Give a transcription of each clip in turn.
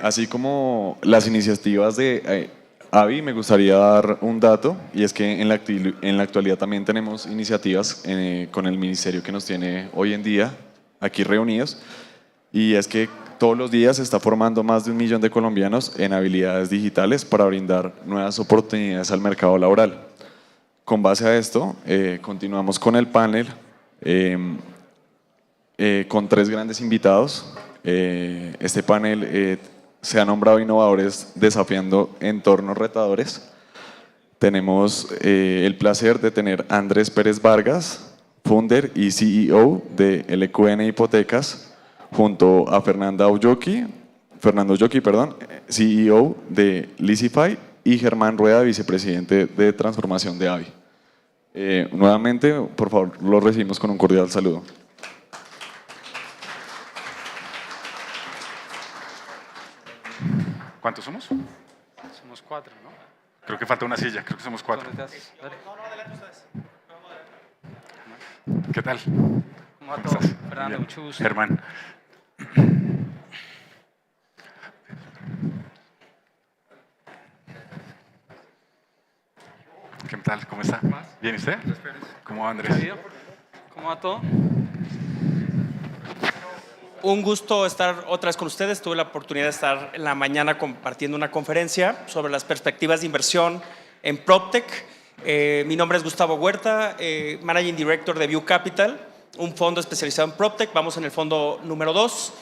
así como las iniciativas de AVI, me gustaría dar un dato, y es que en la actualidad también tenemos iniciativas con el ministerio que nos tiene hoy en día aquí reunidos, y es que todos los días se está formando más de 1 millón de colombianos en habilidades digitales para brindar nuevas oportunidades al mercado laboral. Con base a esto, continuamos con el panel con 3 grandes invitados. Este panel se ha nombrado Innovadores Desafiando Entornos Retadores. Tenemos el placer de tener a Andrés Pérez Vargas, founder y CEO de LQN Hipotecas, junto a Fernando Ulloqui, CEO de Leasify, y Germán Rueda, vicepresidente de transformación de AVI. Nuevamente, por favor, los recibimos con un cordial saludo. ¿Cuántos somos? Somos 4, ¿no? Creo que falta una silla, creo que somos 4. ¿Qué tal? ¿Cómo va todo? estás? Fernando, Bien. mucho gusto. Germán. ¿Qué tal? ¿Cómo está? ¿Bien usted? ¿Cómo va, Andrés? ¿Cómo va todo? Un gusto estar otra vez con ustedes. Tuve la oportunidad de estar en la mañana compartiendo una conferencia sobre las perspectivas de inversión en PropTech. Mi nombre es Gustavo Huerta, Managing Director de View Capital, un fondo especializado en PropTech. Vamos en el fondo número 2.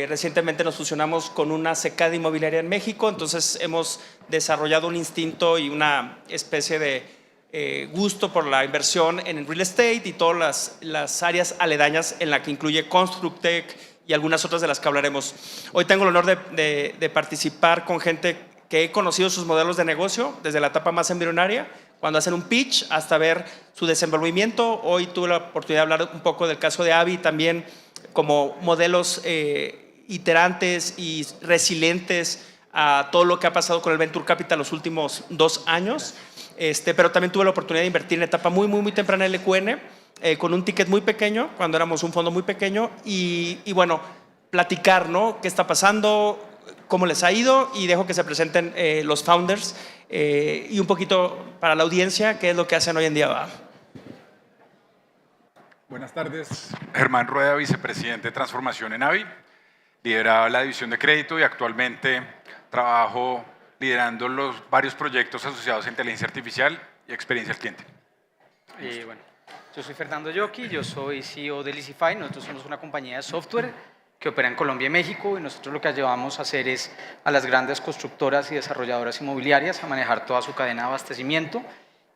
Recientemente nos fusionamos con una secada inmobiliaria en México, entonces hemos desarrollado un instinto y una especie de gusto por la inversión en el real estate y todas las áreas aledañas en la que incluye ConstructTech y algunas otras de las que hablaremos. Hoy tengo el honor de participar con gente que he conocido sus modelos de negocio desde la etapa más embrionaria, cuando hacen un pitch, hasta ver su desenvolvimiento. Hoy tuve la oportunidad de hablar un poco del caso de AVI, también como modelos iterantes y resilientes a todo lo que ha pasado con el Venture Capital los últimos 2 años. Pero también tuve la oportunidad de invertir en etapa muy temprana en LQN, con un ticket muy pequeño, cuando éramos un fondo muy pequeño, y bueno, platicar, ¿no? ¿Qué está pasando? ¿Cómo les ha ido? Y dejo que se presenten los founders y un poquito para la audiencia, ¿qué es lo que hacen hoy en día? ¿Va? Buenas tardes. Germán Rueda, vicepresidente de transformación en AVI. Lideraba la división de crédito y actualmente trabajo liderando los varios proyectos asociados a inteligencia artificial y experiencia al cliente. Bueno, yo soy Fernando Ulloqui, yo soy CEO de Leasify. Nosotros somos una compañía de software que opera en Colombia y México, y nosotros lo que llevamos a hacer es a las grandes constructoras y desarrolladoras inmobiliarias a manejar toda su cadena de abastecimiento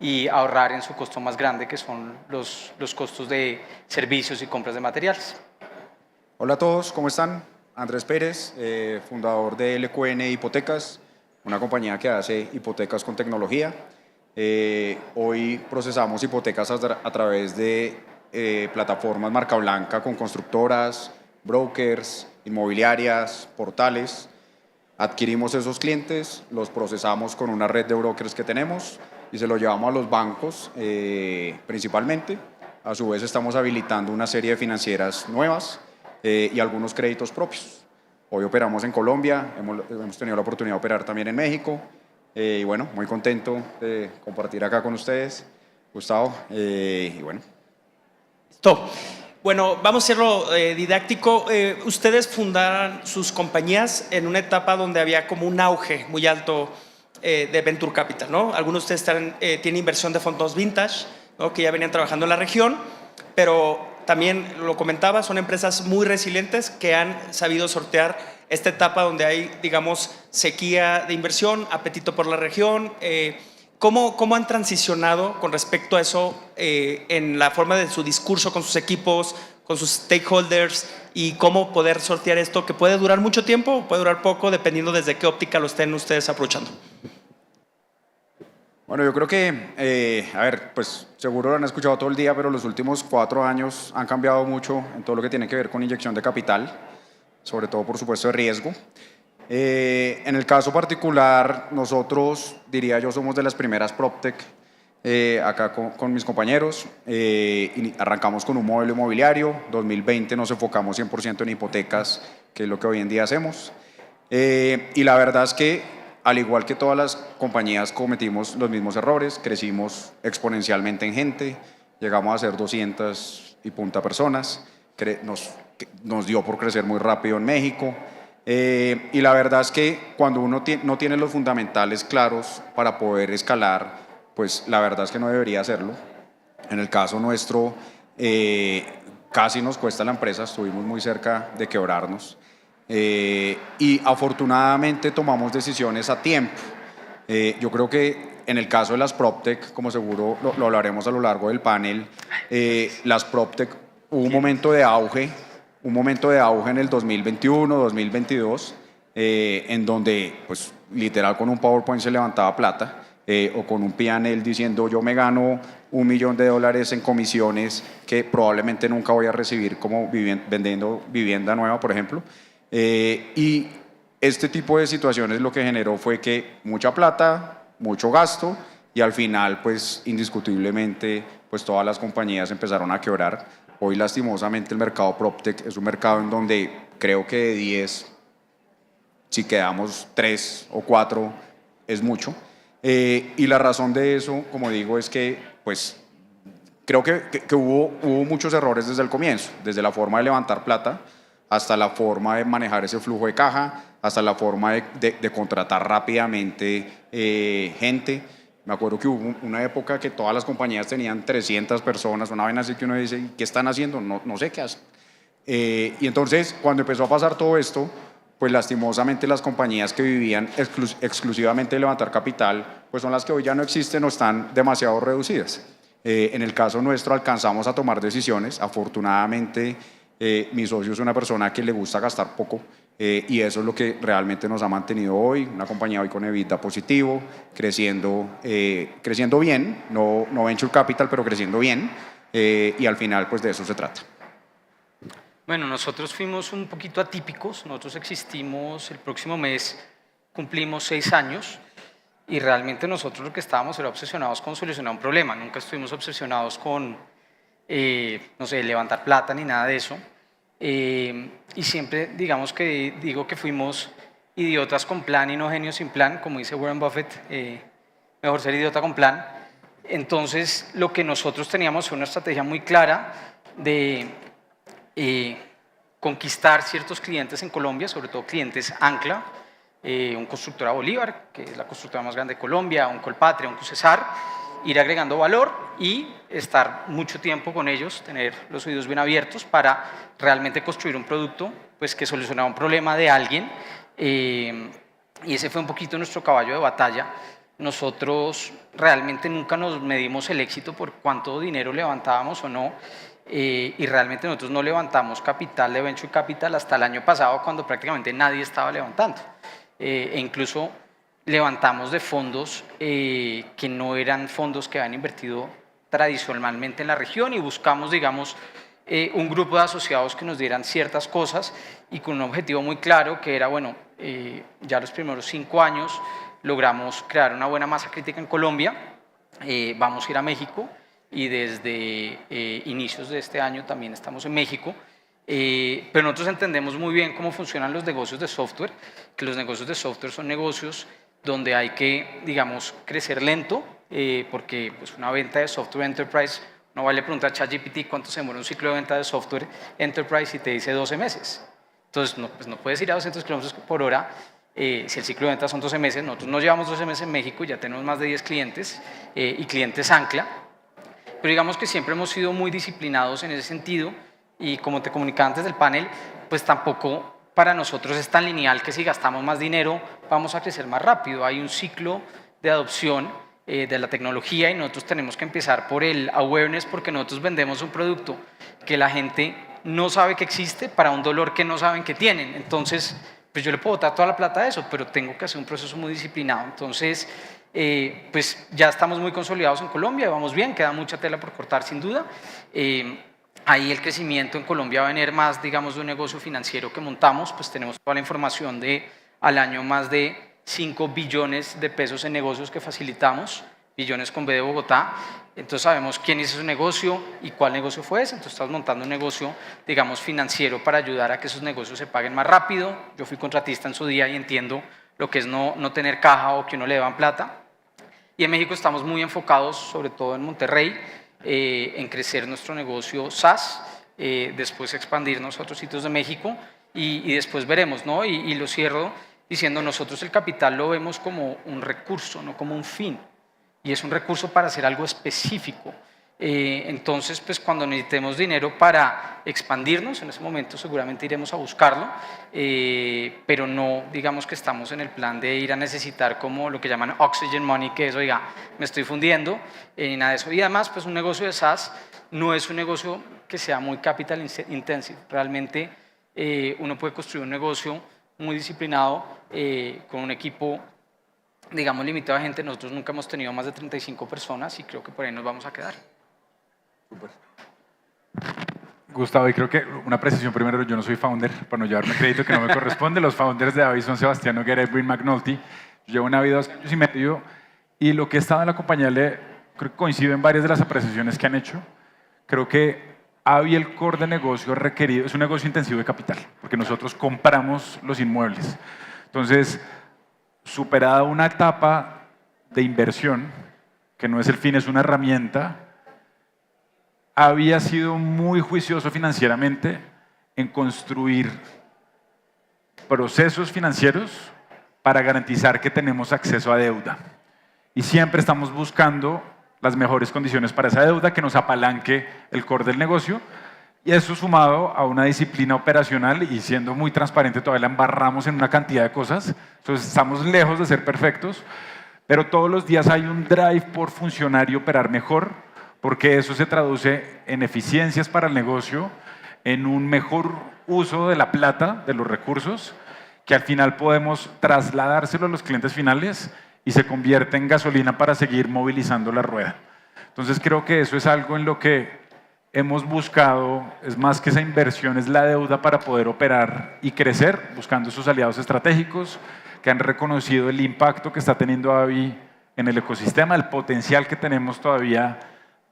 y ahorrar en su costo más grande, que son los costos de servicios y compras de materiales. Hola a todos, ¿cómo están? Andrés Pérez, fundador de LQN Hipotecas, una compañía que hace hipotecas con tecnología. Hoy procesamos hipotecas a través de plataformas marca blanca con constructoras, brokers, inmobiliarias, portales. Adquirimos esos clientes, los procesamos con una red de brokers que tenemos y se los llevamos a los bancos principalmente. A su vez estamos habilitando una serie de financieras nuevas y algunos créditos propios. Hoy operamos en Colombia, hemos tenido la oportunidad de operar también en México y bueno, muy contento de compartir acá con ustedes, Gustavo, y bueno. Listo. Bueno, vamos a hacerlo didáctico. Ustedes fundaron sus compañías en una etapa donde había como un auge muy alto de Venture Capital, ¿no? Algunos de ustedes tienen inversión de fondos vintage, ¿no? Que ya venían trabajando en la región, pero también lo comentaba, son empresas muy resilientes que han sabido sortear esta etapa donde hay, digamos, sequía de inversión, apetito por la región. ¿Cómo han transicionado con respecto a eso en la forma de su discurso con sus equipos, con sus stakeholders, y cómo poder sortear esto que puede durar mucho tiempo o puede durar poco, dependiendo desde qué óptica lo estén ustedes aprovechando? Bueno, yo creo que, a ver, pues seguro lo han escuchado todo el día, pero los últimos 4 años han cambiado mucho en todo lo que tiene que ver con inyección de capital, sobre todo, por supuesto, de riesgo. En el caso particular, nosotros, diría yo, somos de las primeras PropTech acá con mis compañeros. Y arrancamos con un modelo inmobiliario. 2020 nos enfocamos 100% en hipotecas, que es lo que hoy en día hacemos. Y la verdad es que, al igual que todas las compañías, cometimos los mismos errores, crecimos exponencialmente en gente, llegamos a ser 200 y punta personas, nos dio por crecer muy rápido en México. Y la verdad es que cuando uno no tiene los fundamentales claros para poder escalar, pues la verdad es que no debería hacerlo. En el caso nuestro, casi nos cuesta la empresa, estuvimos muy cerca de quebrarnos. Y afortunadamente tomamos decisiones a tiempo. Yo creo que en el caso de las PropTech, como seguro lo hablaremos a lo largo del panel, las PropTech hubo un momento de auge en el 2021, 2022, en donde pues literal con un PowerPoint se levantaba plata, o con un P&L diciendo yo me gano $1 millón en comisiones que probablemente nunca voy a recibir como vendiendo vivienda nueva, por ejemplo. Y este tipo de situaciones lo que generó fue que mucha plata, mucho gasto y al final pues indiscutiblemente pues todas las compañías empezaron a quebrar. Hoy lastimosamente el mercado PropTech es un mercado en donde creo que de 10, si quedamos 3 o 4 es mucho. Y la razón de eso, como digo, es que pues creo que hubo muchos errores desde el comienzo, desde la forma de levantar plata, hasta la forma de manejar ese flujo de caja, hasta la forma de contratar rápidamente gente. Me acuerdo que hubo una época que todas las compañías tenían 300 personas, una vaina así que uno dice, ¿qué están haciendo? No sé qué hacen. Y entonces, cuando empezó a pasar todo esto, pues lastimosamente las compañías que vivían exclusivamente de levantar capital, pues son las que hoy ya no existen o están demasiado reducidas. En el caso nuestro alcanzamos a tomar decisiones, afortunadamente mi socio es una persona que le gusta gastar poco y eso es lo que realmente nos ha mantenido hoy, una compañía hoy con EBITDA positivo, creciendo bien, no venture capital, pero creciendo bien y al final pues de eso se trata. Bueno, nosotros fuimos un poquito atípicos, nosotros existimos, el próximo mes cumplimos 6 años y realmente nosotros lo que estábamos era obsesionados con solucionar un problema, nunca estuvimos obsesionados con, no sé, levantar plata ni nada de eso. Y siempre digo que fuimos idiotas con plan y no genios sin plan, como dice Warren Buffett, mejor ser idiota con plan. Entonces lo que nosotros teníamos fue una estrategia muy clara de conquistar ciertos clientes en Colombia, sobre todo clientes Ancla, un Constructora Bolívar, que es la constructora más grande de Colombia, un Colpatria, un Cusesar, ir agregando valor y estar mucho tiempo con ellos, tener los oídos bien abiertos para realmente construir un producto pues, que solucionaba un problema de alguien. Y ese fue un poquito nuestro caballo de batalla. Nosotros realmente nunca nos medimos el éxito por cuánto dinero levantábamos o no. Y realmente nosotros no levantamos capital de Venture Capital hasta el año pasado cuando prácticamente nadie estaba levantando. E incluso levantamos de fondos que no eran fondos que habían invertido tradicionalmente en la región y buscamos, digamos, un grupo de asociados que nos dieran ciertas cosas y con un objetivo muy claro que era, bueno, ya los primeros 5 años logramos crear una buena masa crítica en Colombia, vamos a ir a México y desde inicios de este año también estamos en México. Pero nosotros entendemos muy bien cómo funcionan los negocios de software, que los negocios de software son negocios donde hay que, digamos, crecer lento, porque pues, una venta de software enterprise, no vale preguntar a ChatGPT cuánto se demora un ciclo de venta de software enterprise y te dice 12 meses. Entonces, no puedes ir a 200 km por hora si el ciclo de venta son 12 meses. Nosotros no llevamos 12 meses en México, ya tenemos más de 10 clientes y clientes Ancla. Pero digamos que siempre hemos sido muy disciplinados en ese sentido y como te comunicaba antes del panel, pues tampoco para nosotros es tan lineal que si gastamos más dinero vamos a crecer más rápido. Hay un ciclo de adopción de la tecnología y nosotros tenemos que empezar por el awareness porque nosotros vendemos un producto que la gente no sabe que existe para un dolor que no saben que tienen. Entonces, pues yo le puedo botar toda la plata a eso, pero tengo que hacer un proceso muy disciplinado. Entonces, pues ya estamos muy consolidados en Colombia, vamos bien, queda mucha tela por cortar sin duda. Ahí el crecimiento en Colombia va a venir más, digamos, de un negocio financiero que montamos, pues tenemos toda la información de al año más de 5 billones de pesos en negocios que facilitamos, Billones con B de Bogotá. Entonces sabemos quién hizo ese negocio y cuál negocio fue ese. Entonces estamos montando un negocio, digamos, financiero para ayudar a que esos negocios se paguen más rápido. Yo fui contratista en su día y entiendo lo que es no tener caja o que uno le deban plata. Y en México estamos muy enfocados, sobre todo en Monterrey, en crecer nuestro negocio SaaS, después expandirnos a otros sitios de México y después veremos, ¿no? Y lo cierro diciendo, nosotros el capital lo vemos como un recurso, no como un fin. Y es un recurso para hacer algo específico. Entonces, pues cuando necesitemos dinero para expandirnos, en ese momento seguramente iremos a buscarlo, pero no digamos que estamos en el plan de ir a necesitar como lo que llaman oxygen money, que es, oiga, me estoy fundiendo, nada de eso. Y además, pues un negocio de SaaS no es un negocio que sea muy capital intensive. Realmente uno puede construir un negocio muy disciplinado con un equipo, digamos, limitado de gente. Nosotros nunca hemos tenido más de 35 personas y creo que por ahí nos vamos a quedar. Super. Gustavo, y creo que una precisión primero, yo no soy founder, para no llevarme crédito que no me corresponde. Los founders de Avi son Sebastián Noguera y Brin McNulty. Yo llevo en Avi 2 años y medio y lo que he estado en la compañía creo que coincido en varias de las apreciaciones que han hecho. Creo que Avi, el core de negocio requerido, es un negocio intensivo de capital, porque nosotros compramos los inmuebles. Entonces, superada una etapa de inversión, que no es el fin, es una herramienta, había sido muy juicioso financieramente en construir procesos financieros para garantizar que tenemos acceso a deuda. Y siempre estamos buscando las mejores condiciones para esa deuda, que nos apalanque el core del negocio. Y eso sumado a una disciplina operacional y siendo muy transparente, todavía la embarramos en una cantidad de cosas. Entonces estamos lejos de ser perfectos, pero todos los días hay un drive por funcionar y operar mejor, porque eso se traduce en eficiencias para el negocio, en un mejor uso de la plata, de los recursos, que al final podemos trasladárselo a los clientes finales y se convierte en gasolina para seguir movilizando la rueda. Entonces creo que eso es algo en lo que hemos buscado, es más que esa inversión, es la deuda para poder operar y crecer, buscando esos aliados estratégicos que han reconocido el impacto que está teniendo Avi en el ecosistema, el potencial que tenemos todavía,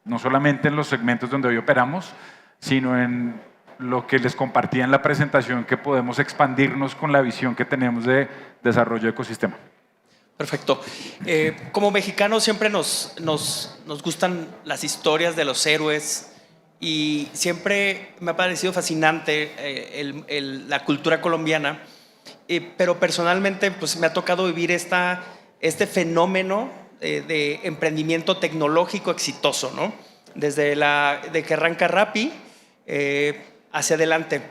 no solamente en los segmentos donde hoy operamos, sino en lo que les compartía en la presentación, que podemos expandirnos con la visión que tenemos de desarrollo de ecosistema. Perfecto. Como mexicanos siempre nos gustan las historias de los héroes y siempre me ha parecido fascinante la cultura colombiana, pero personalmente pues, me ha tocado vivir este fenómeno de emprendimiento tecnológico exitoso, ¿no? Desde de que arranca Rappi hacia adelante.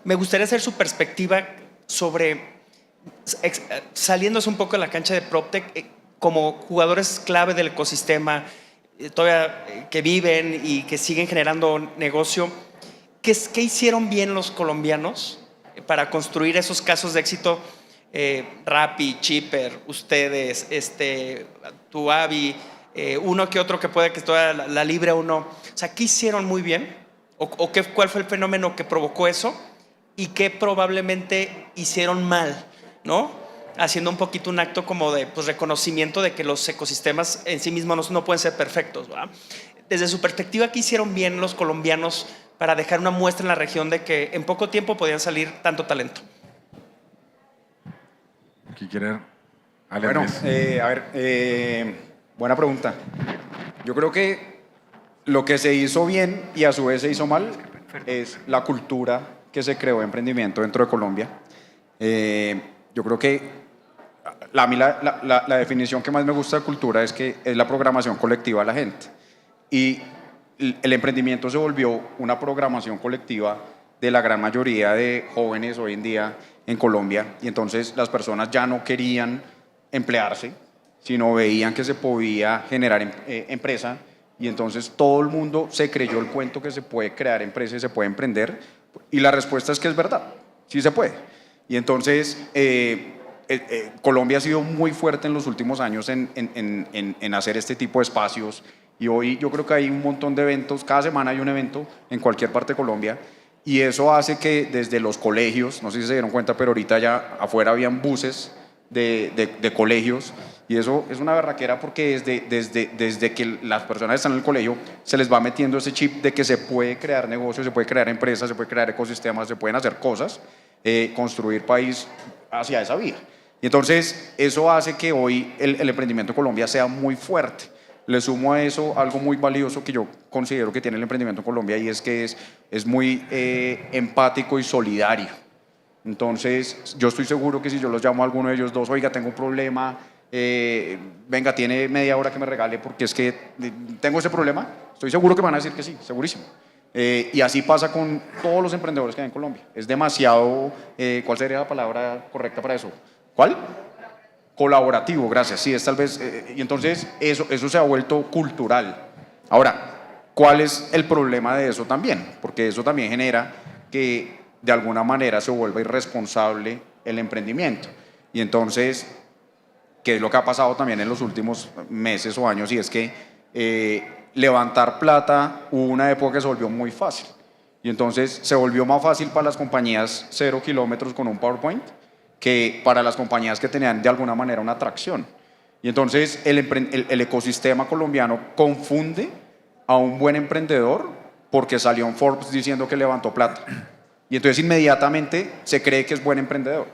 Me gustaría hacer su perspectiva sobre, saliéndose un poco de la cancha de PropTech, como jugadores clave del ecosistema, todavía que viven y que siguen generando negocio. ¿Qué hicieron bien los colombianos para construir esos casos de éxito? Rappi, Chipper, ustedes, tu Avi, uno que otro que puede que toda la libre o no. O sea, ¿qué hicieron muy bien? ¿Cuál fue el fenómeno que provocó eso? ¿Y qué probablemente hicieron mal? ¿No? Haciendo un poquito un acto como de pues, reconocimiento de que los ecosistemas en sí mismos no pueden ser perfectos, ¿verdad? Desde su perspectiva, ¿qué hicieron bien los colombianos para dejar una muestra en la región de que en poco tiempo podían salir tanto talento? ¿Qué quiere? Bueno, buena pregunta. Yo creo que lo que se hizo bien y a su vez se hizo mal es la cultura que se creó de emprendimiento dentro de Colombia. Yo creo que a mí la definición que más me gusta de cultura es que es la programación colectiva de la gente. Y el emprendimiento se volvió una programación colectiva de la gran mayoría de jóvenes hoy en día en Colombia. Y entonces las personas ya no querían emplearse, sino veían que se podía generar empresa. Y entonces todo el mundo se creyó el cuento que se puede crear empresa y se puede emprender. Y la respuesta es que es verdad, sí se puede. Y entonces Colombia ha sido muy fuerte en los últimos años en hacer este tipo de espacios. Y hoy yo creo que hay un montón de eventos, cada semana hay un evento en cualquier parte de Colombia. Y eso hace que desde los colegios, no sé si se dieron cuenta, pero ahorita ya afuera habían buses de colegios, y eso es una berraquera porque desde que las personas están en el colegio se les va metiendo ese chip de que se puede crear negocios, se puede crear empresas, se puede crear ecosistemas, se pueden hacer cosas, construir país hacia esa vía. Y entonces eso hace que hoy el emprendimiento en Colombia sea muy fuerte. Le sumo a eso algo muy valioso que yo considero que tiene el emprendimiento en Colombia, y es que es muy empático y solidario. Entonces yo estoy seguro que si yo los llamo a alguno de ellos dos, oiga, tengo un problema, venga, tiene media hora que me regale porque es que tengo ese problema, estoy seguro que me van a decir que sí, segurísimo. Y así pasa con todos los emprendedores que hay en Colombia. Es demasiado, ¿cuál sería la palabra correcta para eso? ¿Cuál? Colaborativo, gracias. Sí, es tal vez, y entonces eso se ha vuelto cultural. Ahora, ¿cuál es el problema de eso también? Porque eso también genera que de alguna manera se vuelva irresponsable el emprendimiento. Y entonces, ¿qué es lo que ha pasado también en los últimos meses o años? Y es que levantar plata, hubo una época que se volvió muy fácil. Y entonces se volvió más fácil para las compañías 0 kilómetros con un PowerPoint que para las compañías que tenían de alguna manera una atracción. Y entonces el ecosistema colombiano confunde a un buen emprendedor porque salió en Forbes diciendo que levantó plata. Y entonces inmediatamente se cree que es buen emprendedor.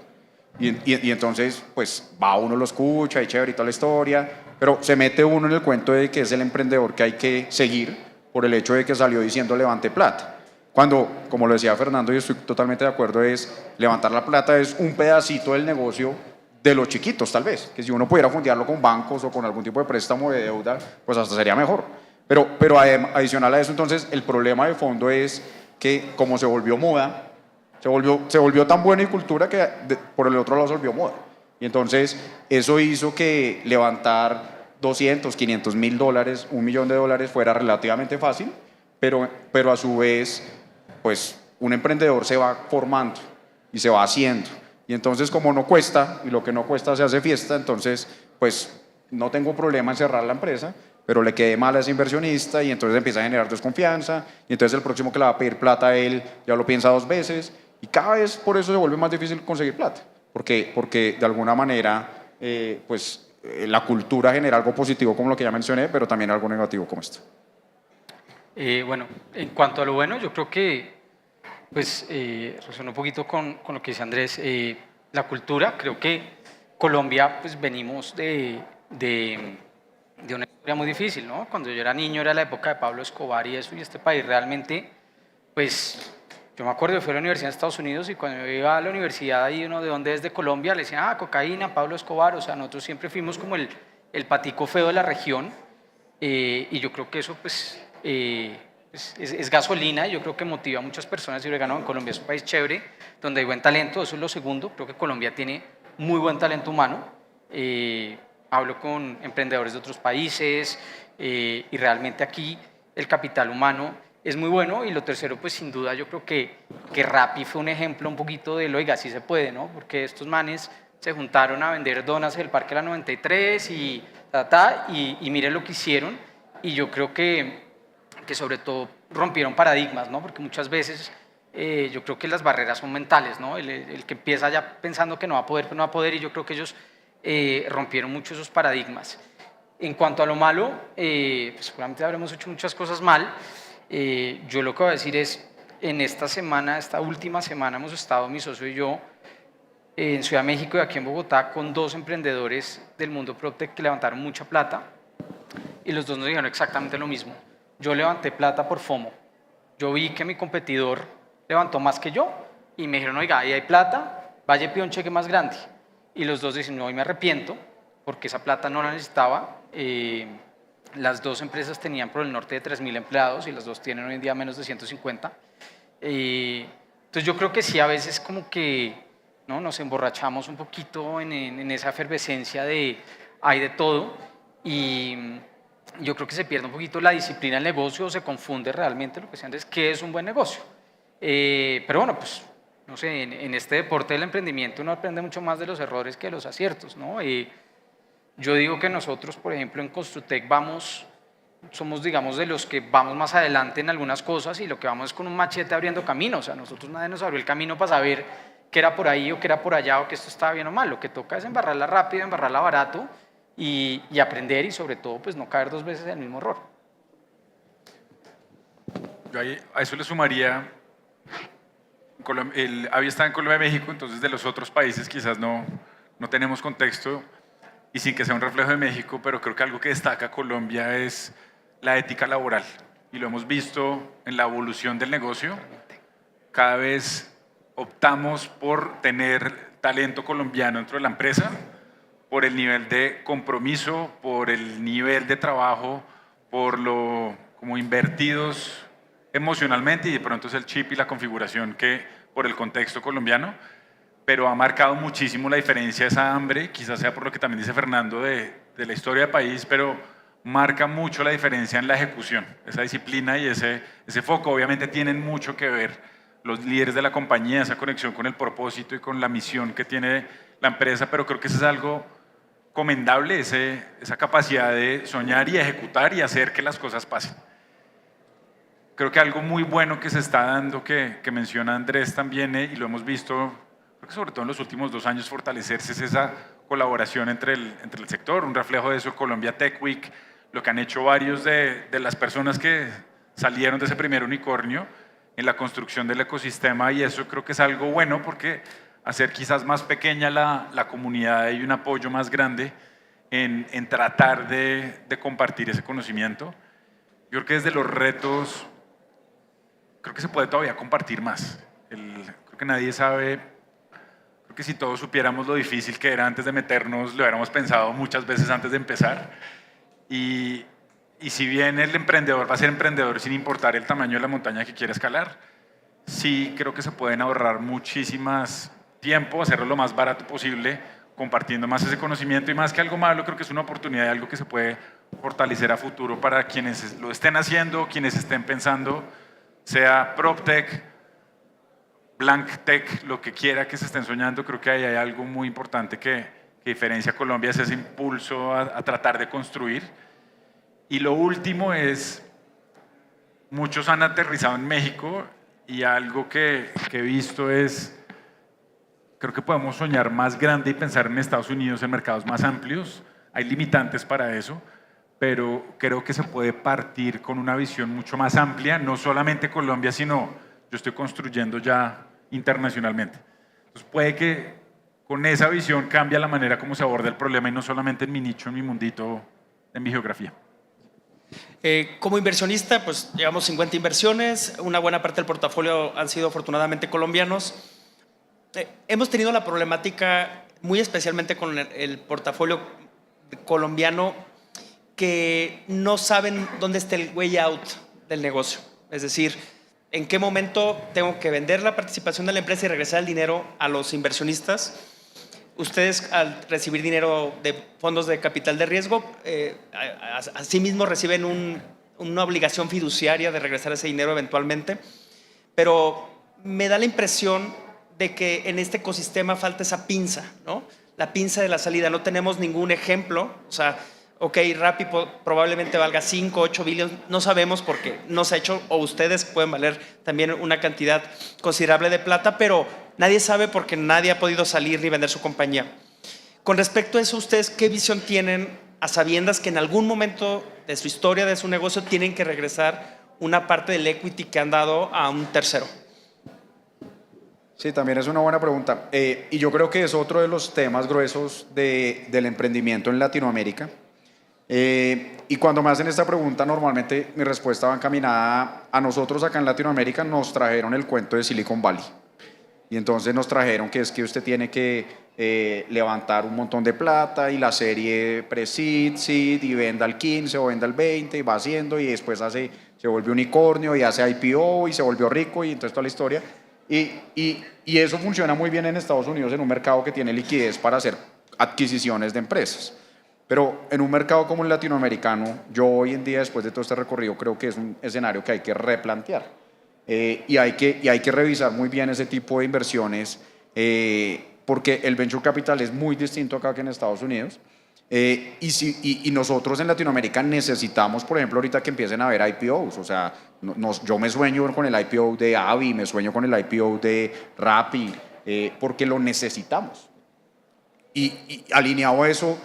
Y entonces pues va uno, lo escucha, y chévere y toda la historia, pero se mete uno en el cuento de que es el emprendedor que hay que seguir por el hecho de que salió diciendo levante plata. Cuando, como lo decía Fernando, y estoy totalmente de acuerdo, es levantar la plata es un pedacito del negocio de los chiquitos, tal vez, que si uno pudiera fondearlo con bancos o con algún tipo de préstamo de deuda, pues hasta sería mejor. Pero adicional a eso, entonces, el problema de fondo es que como se volvió moda, se volvió tan buena y cultura que por el otro lado se volvió moda. Y entonces eso hizo que levantar 200, 500 mil dólares, $1 millón fuera relativamente fácil, pero a su vez pues un emprendedor se va formando y se va haciendo. Y entonces como no cuesta, y lo que no cuesta se hace fiesta, entonces pues no tengo problema en cerrar la empresa, pero le quede mal a ese inversionista y entonces empieza a generar desconfianza, y entonces el próximo que le va a pedir plata a él ya lo piensa 2 veces, y cada vez por eso se vuelve más difícil conseguir plata, porque de alguna manera la cultura genera algo positivo como lo que ya mencioné, pero también algo negativo como esto. Bueno, en cuanto a lo bueno, yo creo que pues resuena un poquito con lo que dice Andrés. La cultura, creo que Colombia pues venimos de una historia muy difícil, ¿no? Cuando yo era niño era la época de Pablo Escobar y eso, y este país realmente, pues yo me acuerdo, yo fui a la universidad en Estados Unidos y cuando yo iba a la universidad ahí uno de donde es de Colombia le decían, cocaína, Pablo Escobar, o sea, nosotros siempre fuimos como el patico feo de la región, y yo creo que eso pues es gasolina, y yo creo que motiva a muchas personas y en Colombia es un país chévere, donde hay buen talento, eso es lo segundo, creo que Colombia tiene muy buen talento humano, hablo con emprendedores de otros países y realmente aquí el capital humano es muy bueno. Y lo tercero, pues sin duda yo creo que Rappi fue un ejemplo un poquito de lo, oiga, sí se puede, ¿no? Porque estos manes se juntaron a vender donas en el Parque de la 93 y miren lo que hicieron, y yo creo que sobre todo rompieron paradigmas, ¿no? Porque muchas veces yo creo que las barreras son mentales, ¿no? El que empieza ya pensando que no va a poder, pues no va a poder, y yo creo que ellos rompieron mucho esos paradigmas. En cuanto a lo malo, pues seguramente habremos hecho muchas cosas mal. Yo lo que voy a decir es, en esta última semana hemos estado, mi socio y yo, en Ciudad de México y aquí en Bogotá, con 2 emprendedores del mundo PropTech que levantaron mucha plata, y los 2 nos dijeron exactamente lo mismo. Yo levanté plata por FOMO. Yo vi que mi competidor levantó más que yo y me dijeron, oiga, ahí hay plata, vaya y pida un cheque más grande. Y los 2 dicen, no, hoy me arrepiento porque esa plata no la necesitaba. Las 2 empresas tenían por el norte de 3.000 empleados y las 2 tienen hoy en día menos de 150. Entonces yo creo que sí, a veces como que ¿no? Nos emborrachamos un poquito en esa efervescencia de hay de todo, y yo creo que se pierde un poquito la disciplina del negocio, o se confunde realmente lo que sea antes, qué es un buen negocio. Pero bueno, pues no sé, en este deporte del emprendimiento uno aprende mucho más de los errores que de los aciertos, ¿no? Yo digo que nosotros, por ejemplo, en Construtec somos, digamos, de los que vamos más adelante en algunas cosas, y lo que vamos es con un machete abriendo camino. O sea, nosotros nadie nos abrió el camino para saber que era por ahí o que era por allá o que esto estaba bien o mal. Lo que toca es embarrarla rápido, embarrarla barato y aprender y sobre todo pues no caer 2 veces en el mismo error. Yo a eso le sumaría, el AVI está en Colombia y México, entonces de los otros países quizás no tenemos contexto y sin que sea un reflejo de México, pero creo que algo que destaca Colombia es la ética laboral y lo hemos visto en la evolución del negocio. Cada vez optamos por tener talento colombiano dentro de la empresa, por el nivel de compromiso, por el nivel de trabajo, por lo como invertidos emocionalmente y de pronto es el chip y la configuración que por el contexto colombiano, pero ha marcado muchísimo la diferencia esa hambre, quizás sea por lo que también dice Fernando de la historia del país, pero marca mucho la diferencia en la ejecución, esa disciplina y ese foco. Obviamente tienen mucho que ver los líderes de la compañía, esa conexión con el propósito y con la misión que tiene la empresa, pero creo que eso es algo comendable, esa capacidad de soñar y ejecutar y hacer que las cosas pasen. Creo que algo muy bueno que se está dando, que menciona Andrés también, y lo hemos visto, creo que sobre todo en los últimos 2 años, fortalecerse es esa colaboración entre el sector. Un reflejo de eso, Colombia Tech Week, lo que han hecho varios de las personas que salieron de ese primer unicornio en la construcción del ecosistema, y eso creo que es algo bueno porque hacer quizás más pequeña la comunidad y un apoyo más grande en tratar de compartir ese conocimiento. Yo creo que desde los retos, creo que se puede todavía compartir más. Creo que nadie sabe, creo que si todos supiéramos lo difícil que era antes de meternos, lo hubiéramos pensado muchas veces antes de empezar. Y si bien el emprendedor va a ser emprendedor sin importar el tamaño de la montaña que quiera escalar, sí creo que se pueden ahorrar muchísimas tiempo, hacerlo lo más barato posible, compartiendo más ese conocimiento y más que algo malo, creo que es una oportunidad, algo que se puede fortalecer a futuro para quienes lo estén haciendo, quienes estén pensando, sea PropTech, BlankTech, lo que quiera que se estén soñando. Creo que ahí hay algo muy importante que diferencia a Colombia, es ese impulso a tratar de construir. Y lo último es, muchos han aterrizado en México y algo que he visto es, creo que podemos soñar más grande y pensar en Estados Unidos en mercados más amplios. Hay limitantes para eso, pero creo que se puede partir con una visión mucho más amplia, no solamente Colombia, sino yo estoy construyendo ya internacionalmente. Entonces puede que con esa visión cambie la manera como se aborda el problema y no solamente en mi nicho, en mi mundito, en mi geografía. Como inversionista, pues llevamos 50 inversiones, una buena parte del portafolio han sido afortunadamente colombianos. Hemos tenido la problemática, muy especialmente con el portafolio colombiano, que no saben dónde está el way out del negocio. Es decir, en qué momento tengo que vender la participación de la empresa y regresar el dinero a los inversionistas. Ustedes, al recibir dinero de fondos de capital de riesgo, asimismo reciben una obligación fiduciaria de regresar ese dinero eventualmente, pero me da la impresión de que en este ecosistema falta esa pinza, ¿no? La pinza de la salida. No tenemos ningún ejemplo. O sea, ok, Rappi probablemente valga 5, 8 billones, no sabemos porque no se ha hecho, o ustedes pueden valer también una cantidad considerable de plata, pero nadie sabe porque nadie ha podido salir ni vender su compañía. Con respecto a eso, ¿ustedes qué visión tienen a sabiendas que en algún momento de su historia, de su negocio, tienen que regresar una parte del equity que han dado a un tercero? Sí, también es una buena pregunta. Y yo creo que es otro de los temas gruesos del emprendimiento en Latinoamérica. Y cuando me hacen esta pregunta, normalmente mi respuesta va encaminada a nosotros acá en Latinoamérica. Nos trajeron el cuento de Silicon Valley. Y entonces nos trajeron que es que usted tiene que levantar un montón de plata y la serie pre-seed, seed, y venda al 15 o venda al 20 y va haciendo y después se vuelve unicornio y hace IPO y se volvió rico y entonces toda la historia. Y eso funciona muy bien en Estados Unidos, en un mercado que tiene liquidez para hacer adquisiciones de empresas. Pero en un mercado como el latinoamericano, yo hoy en día, después de todo este recorrido, creo que es un escenario que hay que replantear. Y hay que revisar muy bien ese tipo de inversiones, porque el venture capital es muy distinto acá que en Estados Unidos. Y nosotros en Latinoamérica necesitamos, por ejemplo, ahorita que empiecen a haber IPOs. O sea, yo me sueño con el IPO de Avi, me sueño con el IPO de Rappi, porque lo necesitamos. Y alineado a eso,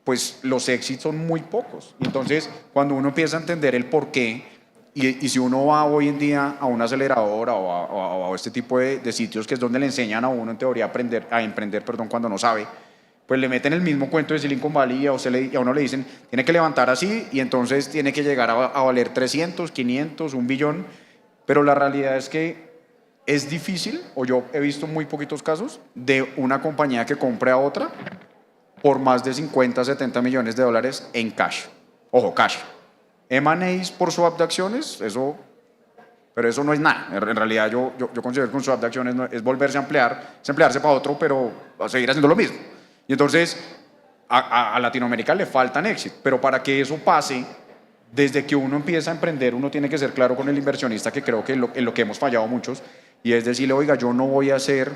pues los éxitos son muy pocos. Entonces, cuando uno empieza a entender el por qué, y si uno va hoy en día a una aceleradora o a este tipo de sitios que es donde le enseñan a uno en teoría a emprender, cuando no sabe, pues le meten el mismo cuento de Silicon Valley y a uno le dicen, tiene que levantar así y entonces tiene que llegar a valer 300, 500, 1 billón, pero la realidad es que es difícil, o yo he visto muy poquitos casos, de una compañía que compre a otra por más de 50, 70 millones de dólares en cash. Ojo, cash. M&As por swap de acciones, pero eso no es nada. En realidad yo considero que un swap de acciones es volverse a emplear, es emplearse para otro, pero a seguir haciendo lo mismo. Y entonces a Latinoamérica le faltan éxito, pero para que eso pase, desde que uno empieza a emprender, uno tiene que ser claro con el inversionista, que creo que en lo que hemos fallado muchos, y es decirle, oiga, yo no voy a hacer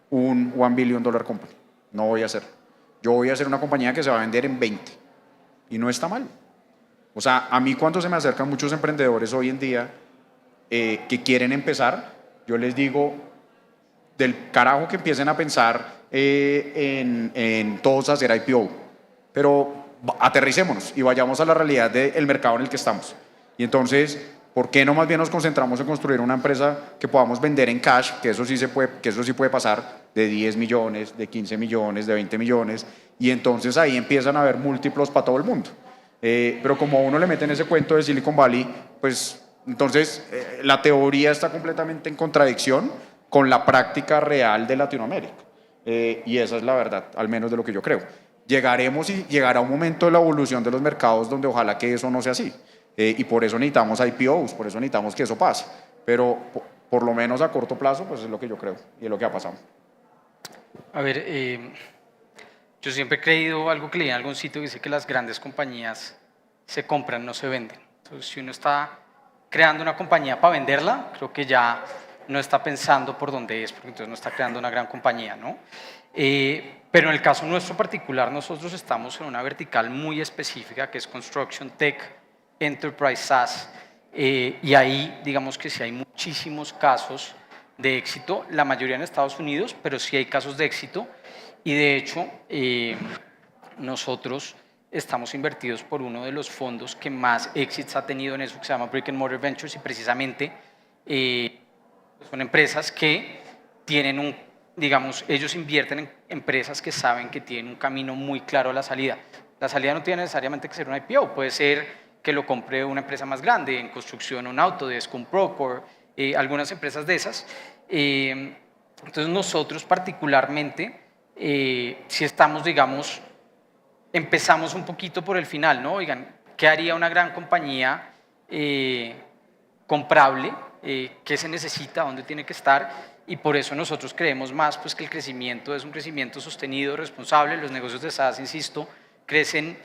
un $1 billion company, no voy a hacer. Yo voy a hacer una compañía que se va a vender en 20, y no está mal. O sea, a mí cuando se me acercan muchos emprendedores hoy en día que quieren empezar, yo les digo, del carajo que empiecen a pensar en todos hacer IPO, pero aterricémonos y vayamos a la realidad del mercado en el que estamos. Y entonces, ¿por qué no más bien nos concentramos en construir una empresa que podamos vender en cash, que eso sí puede pasar, de 10 millones, de 15 millones, de 20 millones, y entonces ahí empiezan a haber múltiplos para todo el mundo. Pero como a uno le meten ese cuento de Silicon Valley, pues entonces la teoría está completamente en contradicción con la práctica real de Latinoamérica. Y esa es la verdad, al menos de lo que yo creo. Llegaremos y llegará un momento de la evolución de los mercados donde ojalá que eso no sea así. Y por eso necesitamos IPOs, por eso necesitamos que eso pase. Pero por lo menos a corto plazo, pues es lo que yo creo y es lo que ha pasado. A ver, yo siempre he creído algo que leí en algún sitio que dice que las grandes compañías se compran, no se venden. Entonces, si uno está creando una compañía para venderla, creo que ya no está pensando por dónde es, porque entonces no está creando una gran compañía, ¿no? Pero en el caso nuestro particular, nosotros estamos en una vertical muy específica que es Construction Tech, Enterprise SaaS, y ahí digamos que sí hay muchísimos casos de éxito, la mayoría en Estados Unidos, pero sí hay casos de éxito, y de hecho nosotros estamos invertidos por uno de los fondos que más éxitos ha tenido en eso, que se llama Brick and Mortar Ventures, y precisamente son empresas que tienen digamos, ellos invierten en empresas que saben que tienen un camino muy claro a la salida. La salida no tiene necesariamente que ser una IPO, puede ser que lo compre una empresa más grande, en construcción, un Autodesk, un Procore, algunas empresas de esas. Entonces nosotros particularmente, si estamos, digamos, empezamos un poquito por el final, ¿no? Oigan, ¿qué haría una gran compañía comprable? ¿Qué se necesita? ¿Dónde tiene que estar? Y por eso nosotros creemos más pues, que el crecimiento es un crecimiento sostenido, responsable. Los negocios de SaaS, insisto, crecen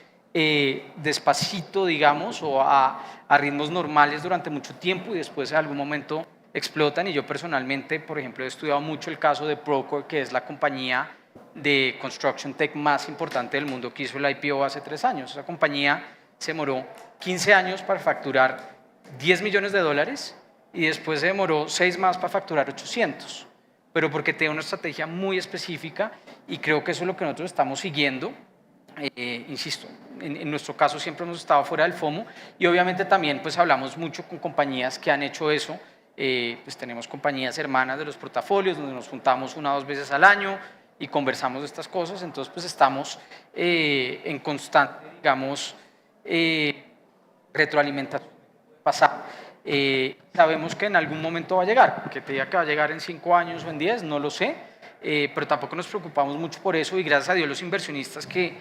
despacito, digamos, o a ritmos normales durante mucho tiempo y después en algún momento explotan. Y yo personalmente, por ejemplo, he estudiado mucho el caso de Procore, que es la compañía de Construction Tech más importante del mundo que hizo el IPO hace 3 años. Esa compañía se demoró 15 años para facturar 10 millones de dólares y después se demoró 6 más para facturar 800, pero porque tiene una estrategia muy específica y creo que eso es lo que nosotros estamos siguiendo. Insisto, en nuestro caso siempre hemos estado fuera del FOMO y obviamente también pues hablamos mucho con compañías que han hecho eso. Pues tenemos compañías hermanas de los portafolios donde nos juntamos 1 o 2 veces al año y conversamos de estas cosas, entonces pues estamos en constante, digamos, retroalimentación pasada. Sabemos que en algún momento va a llegar, que te diga que va a llegar en 5 años o en 10, no lo sé, pero tampoco nos preocupamos mucho por eso y gracias a Dios los inversionistas que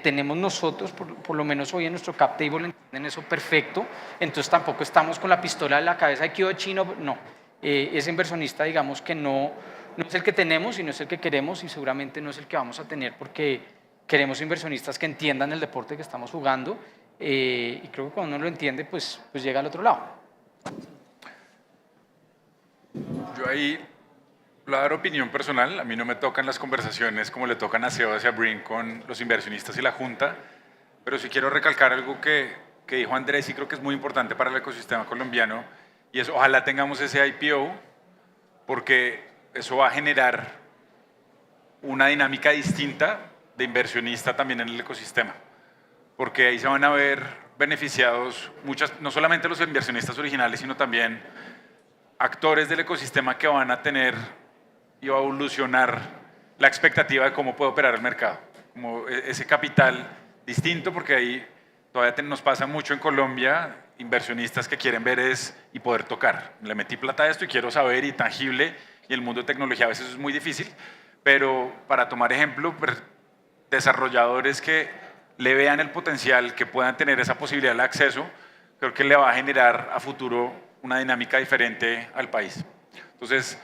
tenemos nosotros, por lo menos hoy en nuestro cap table entienden eso perfecto, entonces tampoco estamos con la pistola en la cabeza de que chino, no, ese inversionista digamos que no es el que tenemos y no es el que queremos y seguramente no es el que vamos a tener porque queremos inversionistas que entiendan el deporte que estamos jugando y creo que cuando uno lo entiende pues llega al otro lado. Yo ahí voy a dar opinión personal, a mí no me tocan las conversaciones como le tocan a Sebas y a Brin con los inversionistas y la Junta, pero sí quiero recalcar algo que dijo Andrés y creo que es muy importante para el ecosistema colombiano y es ojalá tengamos ese IPO porque eso va a generar una dinámica distinta de inversionista también en el ecosistema, porque ahí se van a ver beneficiados no solamente los inversionistas originales, sino también actores del ecosistema que van a tener y va a evolucionar la expectativa de cómo puede operar el mercado. Como ese capital distinto, porque ahí todavía nos pasa mucho en Colombia, inversionistas que quieren ver y poder tocar. Le metí plata a esto y quiero saber y tangible, y el mundo de tecnología a veces es muy difícil, pero para tomar ejemplo, desarrolladores que le vean el potencial, que puedan tener esa posibilidad de acceso, creo que le va a generar a futuro una dinámica diferente al país. Entonces,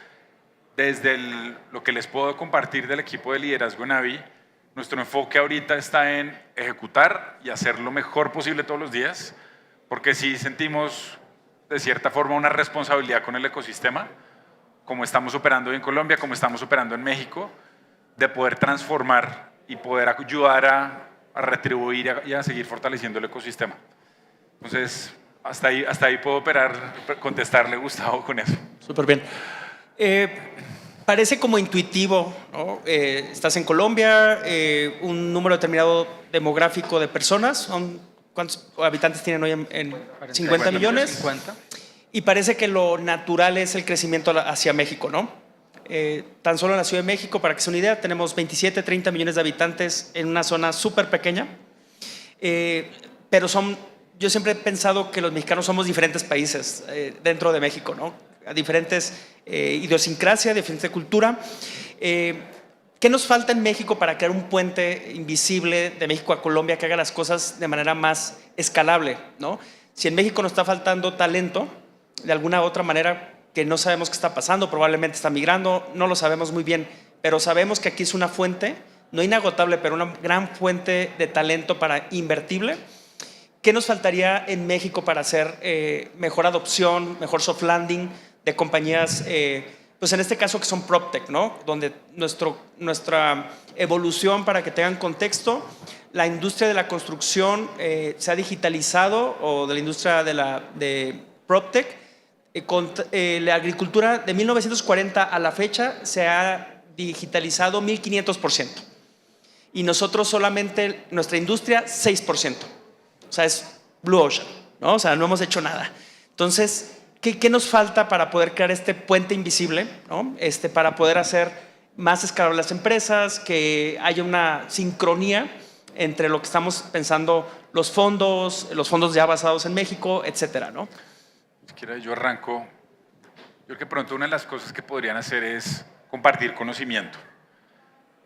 desde lo que les puedo compartir del equipo de liderazgo en AVI, nuestro enfoque ahorita está en ejecutar y hacer lo mejor posible todos los días, porque sí sentimos de cierta forma una responsabilidad con el ecosistema, como estamos operando hoy en Colombia, como estamos operando en México, de poder transformar y poder ayudar a retribuir y a seguir fortaleciendo el ecosistema. Entonces, hasta ahí puedo contestarle, Gustavo, con eso. Súper bien. Parece como intuitivo, ¿no? Estás en Colombia, un número determinado demográfico de personas, ¿cuántos habitantes tienen hoy en 50 millones? 50. Y parece que lo natural es el crecimiento hacia México, ¿no? Tan solo en la Ciudad de México, para que se una idea, tenemos 27, 30 millones de habitantes en una zona súper pequeña, pero yo siempre he pensado que los mexicanos somos diferentes países dentro de México, ¿no? Diferentes idiosincrasia, diferente cultura. ¿Qué nos falta en México para crear un puente invisible de México a Colombia que haga las cosas de manera más escalable, ¿no? Si en México nos está faltando talento, de alguna u otra manera que no sabemos qué está pasando, probablemente está migrando, no lo sabemos muy bien, pero sabemos que aquí es una fuente, no inagotable, pero una gran fuente de talento para invertible. ¿Qué nos faltaría en México para hacer mejor adopción, mejor soft landing de compañías, pues en este caso que son PropTech, ¿no? Donde nuestra evolución, para que tengan contexto, la industria de la construcción se ha digitalizado, o de la industria de PropTech, la agricultura de 1940 a la fecha se ha digitalizado 1500%. Y nosotros solamente, nuestra industria, 6%. O sea, es Blue Ocean, ¿no? O sea, no hemos hecho nada. Entonces, ¿qué nos falta para poder crear este puente invisible, ¿no? Para poder hacer más escalables las empresas, que haya una sincronía entre lo que estamos pensando, los fondos ya basados en México, etcétera, ¿no? Si quiere, yo arranco. Yo creo que pronto una de las cosas que podrían hacer es compartir conocimiento.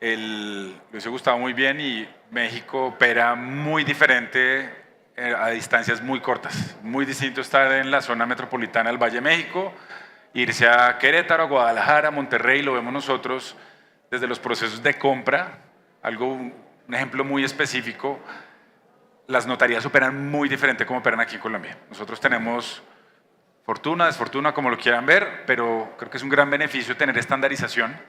Lo hizo Gustavo muy bien, y México opera muy diferente a distancias muy cortas. Muy distinto estar en la zona metropolitana del Valle de México, irse a Querétaro, a Guadalajara, a Monterrey, lo vemos nosotros desde los procesos de compra. Un ejemplo muy específico, las notarías operan muy diferente como operan aquí en Colombia. Nosotros tenemos fortuna, desfortuna, como lo quieran ver, pero creo que es un gran beneficio tener estandarización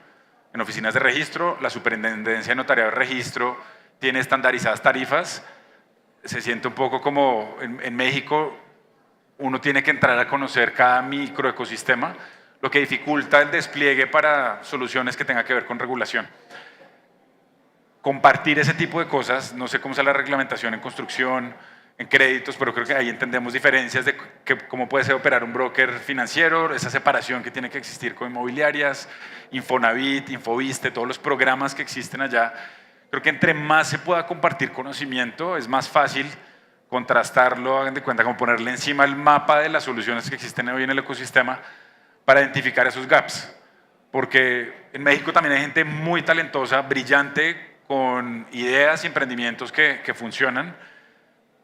en oficinas de registro. La Superintendencia de Notariado de Registro tiene estandarizadas tarifas. Se siente un poco como en México uno tiene que entrar a conocer cada microecosistema, lo que dificulta el despliegue para soluciones que tengan que ver con regulación. Compartir ese tipo de cosas, no sé cómo sea la reglamentación en construcción, en créditos, pero creo que ahí entendemos diferencias de cómo puede ser operar un broker financiero, esa separación que tiene que existir con inmobiliarias, Infonavit, Infoviste, todos los programas que existen allá. Creo que entre más se pueda compartir conocimiento, es más fácil contrastarlo, hagan de cuenta, como ponerle encima el mapa de las soluciones que existen hoy en el ecosistema para identificar esos gaps. Porque en México también hay gente muy talentosa, brillante, con ideas y emprendimientos que funcionan,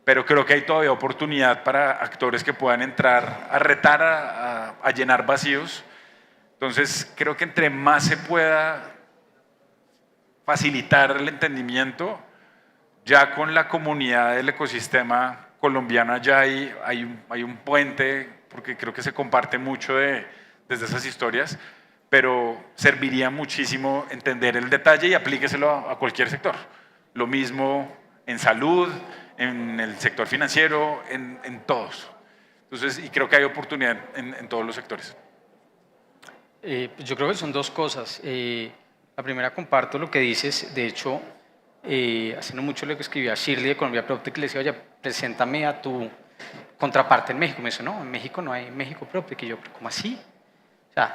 pero creo que hay todavía oportunidad para actores que puedan entrar a retar, a llenar vacíos. Entonces, creo que entre más se pueda facilitar el entendimiento, ya con la comunidad del ecosistema colombiano ya hay un puente, porque creo que se comparte mucho desde esas historias, pero serviría muchísimo entender el detalle y aplíqueselo a cualquier sector. Lo mismo en salud, en el sector financiero, en todos. Entonces, y creo que hay oportunidad en todos los sectores. Yo creo que son dos cosas. La primera, comparto lo que dices. De hecho, hace no mucho le escribí a Shirley de Colombia PropTech y le decía, oye, preséntame a tu contraparte en México. Me dice, no, en México no hay México PropTech. Y yo, ¿pero cómo así? O sea,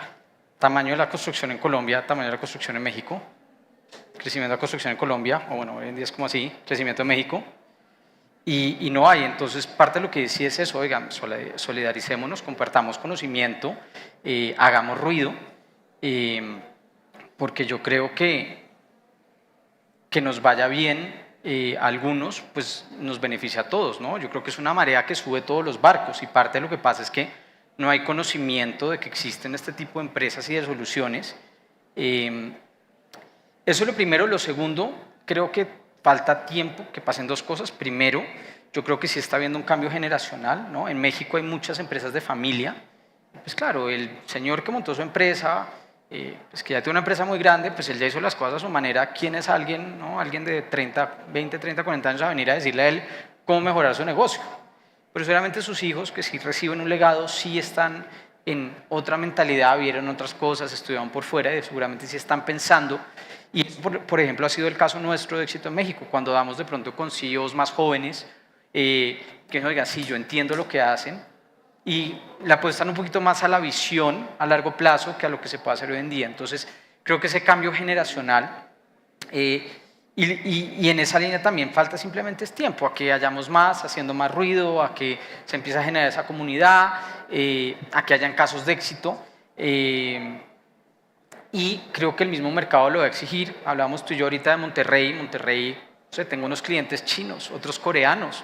tamaño de la construcción en Colombia, tamaño de la construcción en México, crecimiento de la construcción en Colombia, o bueno, hoy en día es como así, crecimiento en México, y no hay. Entonces, parte de lo que decía es eso, oigan, solidaricémonos, compartamos conocimiento, hagamos ruido, porque yo creo que nos vaya bien a algunos, pues nos beneficia a todos, ¿no? Yo creo que es una marea que sube todos los barcos, y parte de lo que pasa es que no hay conocimiento de que existen este tipo de empresas y de soluciones. Eso es lo primero. Lo segundo, creo que falta tiempo que pasen dos cosas. Primero, yo creo que sí está habiendo un cambio generacional, ¿no? En México hay muchas empresas de familia. Pues claro, el señor que montó su empresa, pues que ya tiene una empresa muy grande, pues él ya hizo las cosas a su manera. ¿Quién es alguien, no? Alguien de 20, 30, 40 años a venir a decirle a él cómo mejorar su negocio? Pero seguramente sus hijos, que sí reciben un legado, sí están en otra mentalidad, vieron otras cosas, estudiaron por fuera y seguramente sí están pensando. Y por ejemplo, ha sido el caso nuestro de éxito en México, cuando damos de pronto con CEOs más jóvenes, que nos digan, sí, yo entiendo lo que hacen, y le apuestan un poquito más a la visión a largo plazo que a lo que se puede hacer hoy en día. Entonces, creo que ese cambio generacional, y en esa línea también falta simplemente es tiempo, a que hayamos más, haciendo más ruido, a que se empiece a generar esa comunidad, a que hayan casos de éxito, y creo que el mismo mercado lo va a exigir. Hablábamos tú y yo ahorita de Monterrey. Monterrey, o sea, tengo unos clientes chinos, otros coreanos.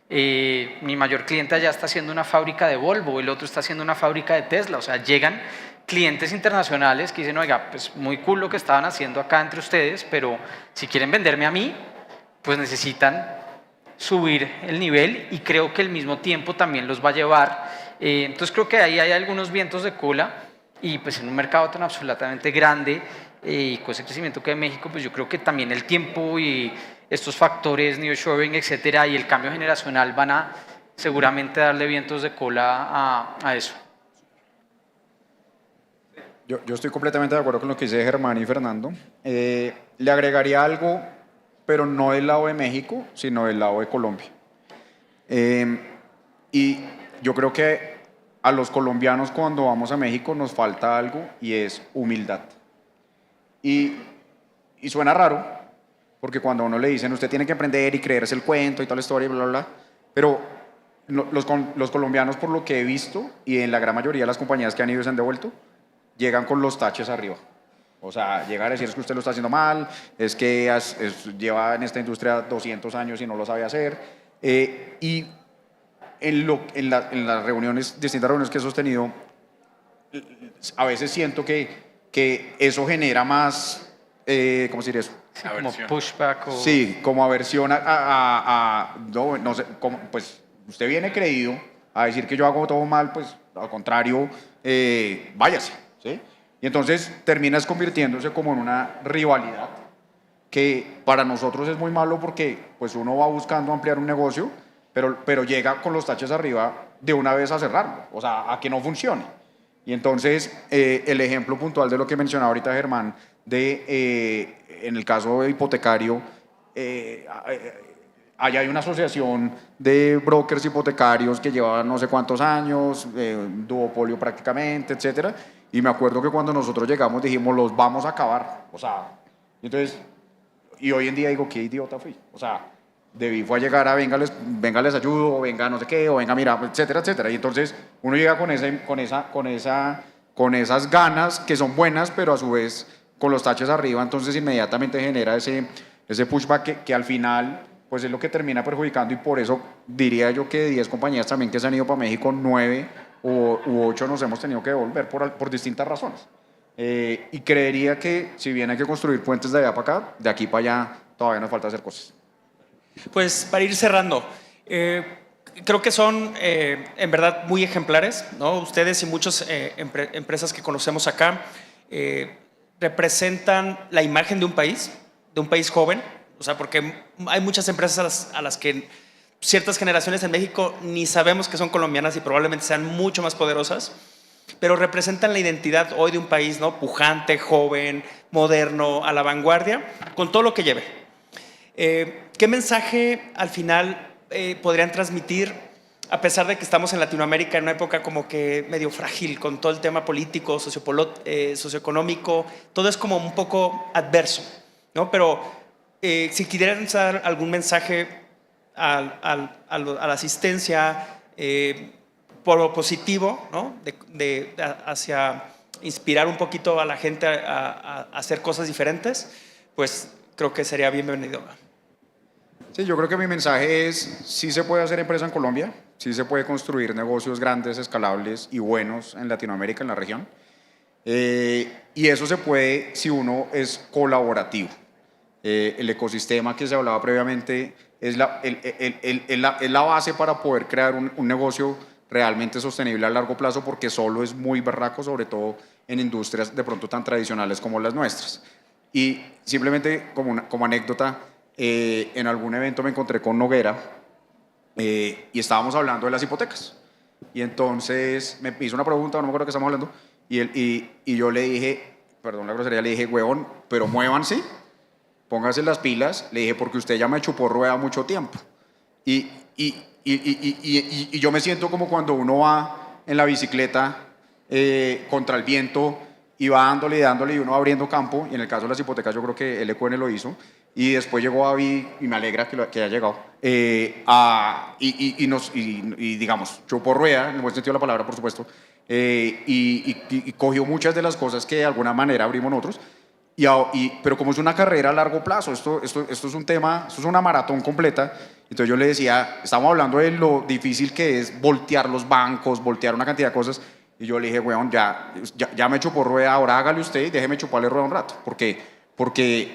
Mi mayor cliente allá está haciendo una fábrica de Volvo, el otro está haciendo una fábrica de Tesla. O sea, llegan clientes internacionales que dicen, oiga, pues muy cool lo que estaban haciendo acá entre ustedes, pero si quieren venderme a mí, pues necesitan subir el nivel, y creo que el mismo tiempo también los va a llevar. Entonces creo que ahí hay algunos vientos de cola, y pues en un mercado tan absolutamente grande y con ese crecimiento que hay en México, pues yo creo que también el tiempo y estos factores, nearshoring, etcétera, y el cambio generacional van a seguramente darle vientos de cola a eso. Yo estoy completamente de acuerdo con lo que dice Germán y Fernando. Le agregaría algo, pero no del lado de México, sino del lado de Colombia. Y yo creo que a los colombianos cuando vamos a México nos falta algo, y es humildad. Y suena raro, porque cuando a uno le dicen usted tiene que aprender y creerse el cuento y toda la historia y bla, bla, bla, pero los colombianos, por lo que he visto, y en la gran mayoría de las compañías que han ido y se han devuelto, llegan con los taches arriba. O sea, llegar a decir es que usted lo está haciendo mal, es que lleva en esta industria 200 años y no lo sabe hacer. Y en las reuniones, distintas reuniones que he sostenido, a veces siento que eso genera más, ¿cómo se diría eso? Sí, como pushback. Sí, como aversión no sé, pues usted viene creído a decir que yo hago todo mal, pues al contrario, váyase, ¿sí? Y entonces terminas convirtiéndose como en una rivalidad que para nosotros es muy malo, porque pues uno va buscando ampliar un negocio, pero llega con los taches arriba de una vez a cerrarlo, o sea, a que no funcione. Y entonces el ejemplo puntual de lo que mencionaba ahorita Germán, en el caso hipotecario, allá hay una asociación de brokers hipotecarios que lleva no sé cuántos años, un duopolio prácticamente, etcétera. Y me acuerdo que cuando nosotros llegamos dijimos, los vamos a acabar. O sea, entonces, y hoy en día digo, qué idiota fui. O sea, fue a llegar a venga les ayudo, o venga no sé qué, o venga mira, etcétera, etcétera. Y entonces uno llega con esas ganas que son buenas, pero a su vez con los taches arriba, entonces inmediatamente genera ese pushback que al final pues es lo que termina perjudicando. Y por eso diría yo que de 10 compañías también que se han ido para México, 9 u 8 nos hemos tenido que devolver por distintas razones. Y creería que si bien hay que construir puentes de allá para acá, de aquí para allá todavía nos falta hacer cosas. Pues para ir cerrando, creo que son en verdad muy ejemplares, ¿no? Ustedes y muchas empresas que conocemos acá representan la imagen de un país joven, o sea, porque hay muchas empresas a las que ciertas generaciones en México ni sabemos que son colombianas y probablemente sean mucho más poderosas. pero representan la identidad hoy de un país, ¿no? Pujante, joven, moderno, a la vanguardia, con todo lo que lleve. ¿Qué mensaje al final podrían transmitir, a pesar de que estamos en Latinoamérica en una época como que medio frágil con todo el tema político, socioeconómico, todo es como un poco adverso, ¿no? Pero si quisieran dar algún mensaje a la asistencia positivo, ¿no? Hacia inspirar un poquito a la gente a hacer cosas diferentes, pues creo que sería bienvenido. Sí, yo creo que mi mensaje es, sí se puede hacer empresa en Colombia, sí se puede construir negocios grandes, escalables y buenos en Latinoamérica, en la región. Y eso se puede si uno es colaborativo. El ecosistema que se hablaba previamente es la base para poder crear un negocio realmente sostenible a largo plazo, porque solo es muy berraco, sobre todo en industrias de pronto tan tradicionales como las nuestras. Y simplemente como anécdota, en algún evento me encontré con Noguera y estábamos hablando de las hipotecas. Y entonces me hizo una pregunta, no me acuerdo de qué estamos hablando, y yo le dije, perdón la grosería, le dije, huevón, pero muévanse, pónganse las pilas, le dije, porque usted ya me chupó rueda mucho tiempo. Y yo me siento como cuando uno va en la bicicleta contra el viento y va dándole y dándole y uno va abriendo campo, y en el caso de las hipotecas yo creo que LQN lo hizo, y después llegó Avi, y me alegra que haya llegado, y digamos, chupó rueda, en el buen sentido de la palabra, por supuesto, y cogió muchas de las cosas que de alguna manera abrimos nosotros, pero como es una carrera a largo plazo, esto es un tema, esto es una maratón completa. Entonces yo le decía, estamos hablando de lo difícil que es voltear los bancos, voltear una cantidad de cosas, y yo le dije, weón, ya me chupó rueda, ahora hágale usted y déjeme chuparle rueda un rato, porque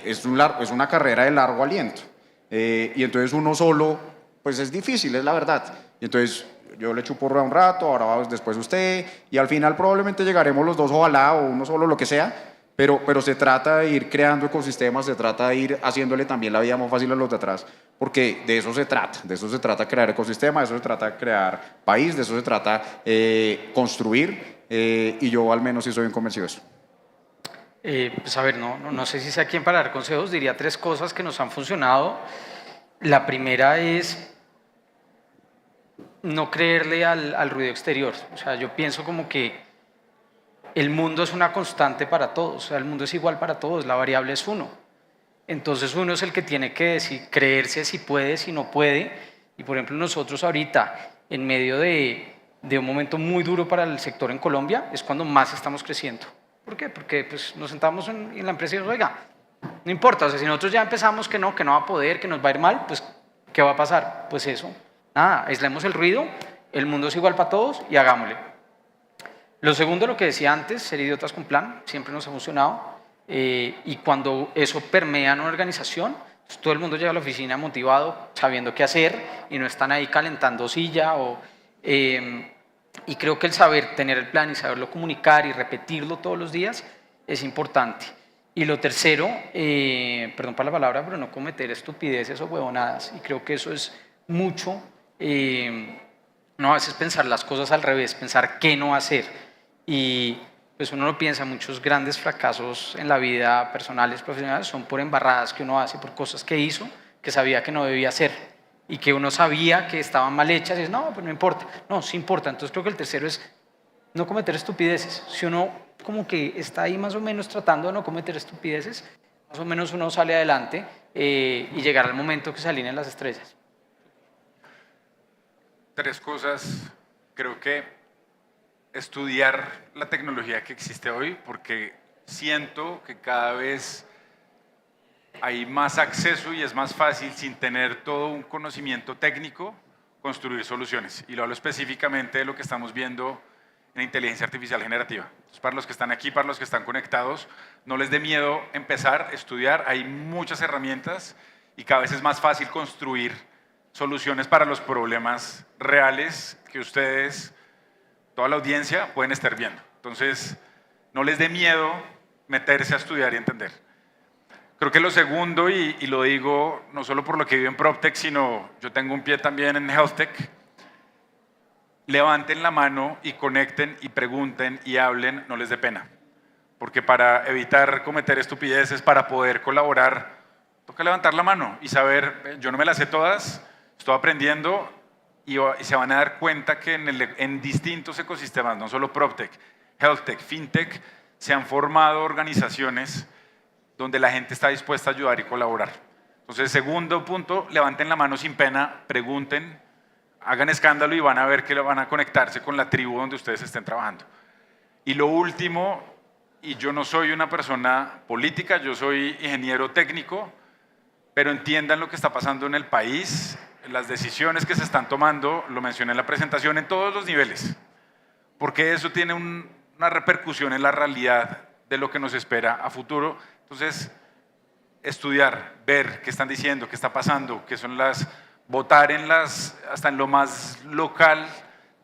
es una carrera de largo aliento, y entonces uno solo, pues es difícil, es la verdad. Y entonces yo le chupo rueda un rato, ahora va después usted, y al final probablemente llegaremos los dos, ojalá, o uno solo, lo que sea. Pero se trata de ir creando ecosistemas, se trata de ir haciéndole también la vida más fácil a los de atrás, porque de eso se trata crear ecosistemas, de eso se trata crear país, de eso se trata construir, y yo al menos sí soy bien convencido de eso. Pues a ver, no sé si sea quien para dar consejos, diría 3 cosas que nos han funcionado. La primera es no creerle al ruido exterior. O sea, yo pienso como que el mundo es una constante para todos, o sea, el mundo es igual para todos, la variable es uno. Entonces uno es el que tiene que creerse si puede, si no puede. Y por ejemplo nosotros ahorita, en medio de un momento muy duro para el sector en Colombia, es cuando más estamos creciendo. ¿Por qué? Porque pues, nos sentamos en la empresa y nos oiga, no importa, o sea, si nosotros ya empezamos que no va a poder, que nos va a ir mal, pues ¿qué va a pasar? Pues eso, nada, aislemos el ruido, el mundo es igual para todos y hagámosle. Lo segundo, lo que decía antes, ser idiotas con plan, siempre nos ha funcionado, y cuando eso permea en una organización, pues todo el mundo llega a la oficina motivado, sabiendo qué hacer, y no están ahí calentando silla, y creo que el saber tener el plan y saberlo comunicar y repetirlo todos los días es importante. Y lo tercero, perdón por la palabra, pero no cometer estupideces o huevonadas, y creo que eso es mucho, no a veces pensar las cosas al revés, pensar qué no hacer. Y pues uno no piensa, muchos grandes fracasos en la vida personales, profesionales, son por embarradas que uno hace, por cosas que hizo, que sabía que no debía hacer y que uno sabía que estaban mal hechas y es, no, pues no importa. No, sí importa. Entonces creo que el tercero es no cometer estupideces. Si uno como que está ahí más o menos tratando de no cometer estupideces, más o menos uno sale adelante y llegará el momento que se alineen las estrellas. 3 cosas. Creo que estudiar la tecnología que existe hoy, porque siento que cada vez hay más acceso y es más fácil, sin tener todo un conocimiento técnico, construir soluciones. Y lo hablo específicamente de lo que estamos viendo en inteligencia artificial generativa. Entonces, para los que están aquí, para los que están conectados, no les dé miedo empezar a estudiar. Hay muchas herramientas y cada vez es más fácil construir soluciones para los problemas reales que ustedes, toda la audiencia, pueden estar viendo. Entonces, no les dé miedo meterse a estudiar y entender. Creo que lo segundo, y lo digo no solo por lo que vivo en PropTech, sino yo tengo un pie también en HealthTech, levanten la mano y conecten y pregunten y hablen, no les dé pena. Porque para evitar cometer estupideces, para poder colaborar, toca levantar la mano y saber, yo no me las sé todas, estoy aprendiendo y se van a dar cuenta que en distintos ecosistemas, no solo PropTech, HealthTech, FinTech, se han formado organizaciones donde la gente está dispuesta a ayudar y colaborar. Entonces, segundo punto, levanten la mano sin pena, pregunten, hagan escándalo y van a ver que van a conectarse con la tribu donde ustedes estén trabajando. Y lo último, y yo no soy una persona política, yo soy ingeniero técnico, pero entiendan lo que está pasando en el país, las decisiones que se están tomando, lo mencioné en la presentación, en todos los niveles, porque eso tiene una repercusión en la realidad de lo que nos espera a futuro. Entonces, estudiar, ver qué están diciendo, qué está pasando, qué son votar hasta en lo más local,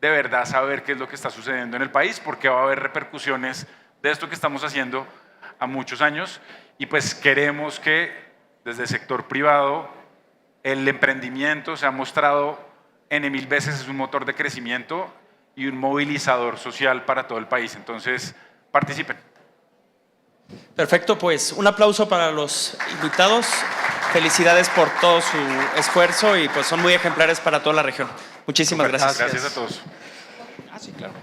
de verdad saber qué es lo que está sucediendo en el país, porque va a haber repercusiones de esto que estamos haciendo a muchos años, y pues queremos que desde el sector privado el emprendimiento se ha mostrado N.000 veces es un motor de crecimiento y un movilizador social para todo el país. Entonces, participen. Perfecto, pues un aplauso para los invitados. Felicidades por todo su esfuerzo y pues son muy ejemplares para toda la región. Muchísimas gracias. Gracias a todos. Ah, sí, claro.